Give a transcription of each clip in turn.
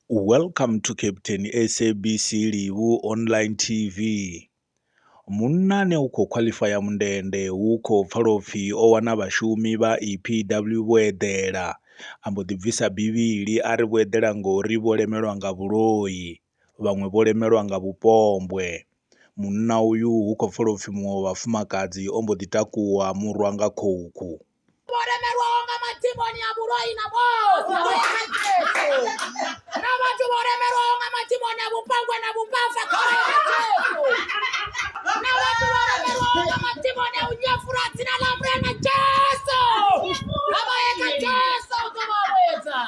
Welcome to Captain SABC Livu Online TV. Munna u khou khwaḽifaya mundende hu khou pfala upfi o wana vhashumi vha EPW vho eḓela, a mbo ḓi bvisa bivhili a ri vho eḓela ngori vho lemelwa nga vhuloi, vhaṅwe vho lemelwa nga vhupombwe. Munna uyu hu khou pfala upfi muṅwe wa vhafumakadzi o mbo ḓi takuwa murwa nga khokho. Vho lemelwaho nga mathimoni a vhuloi na vhoṱhe na vhathu vho lemelwaho nga mathimoni a vhupangwe na vhupasa na vhathu vho lemelwaho nga mathimoni a u nyefula dzina ḽa Mulayo na Jesu a vha ye kha Jesu u ḓo vha vhuedza.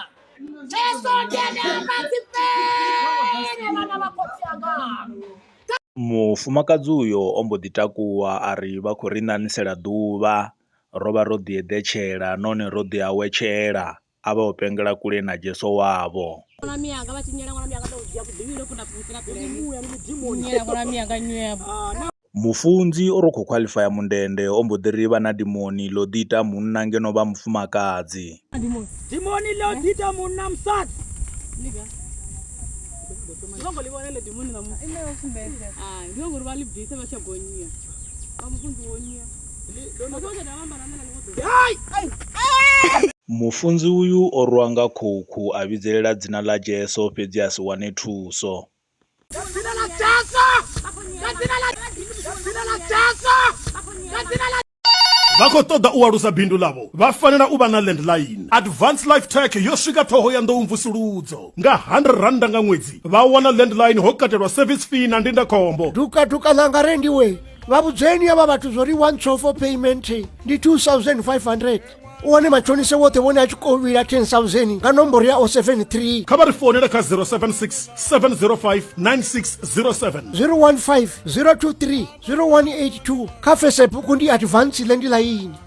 Jesu ndiene ambadzi pfele vhana vha khotsi anga. Mufumakadzi uyo o mbo ḓi takuwa a ri vha khou ri ṋanisela ḓuvha, ro vha ro ḓi eḓetshela nahone ro ḓi awetshela, a vha o pengela kule na Jesu wavho. Mufunzi o ro khou khwaḽifaya mundende o mbo ḓi ri vha na dimoni ḽo ḓi ita munna ngeno vha mufumakadzi. Dimoni ḽo ḓi ita munna musadzi. Mufunzi uyu o rwa nga khokho a vhidzelela dzina ḽa Jesu fhedzi a si wane thuso. Vha khou ṱoḓa u alusa bindu ḽavho vha fanela u vha na landline. Advanced Life Tech yo swika ṱhoho ya nḓou mvusuludzo nga R100 nga ṅwedzi vha wana landline ho katelwa service fee na ndindakhombo. Duka langa rendiwe vha vhudzeni ava vhathu zwo ri once off for payment ndi 2500 u wane machonise woṱhe vhone a tshi khou vhila 10000 nga nomboro ya 073. Kha vha ri founele kha 076 705 9607 015 023 0182 kha Facebook ndi Advanced Landline.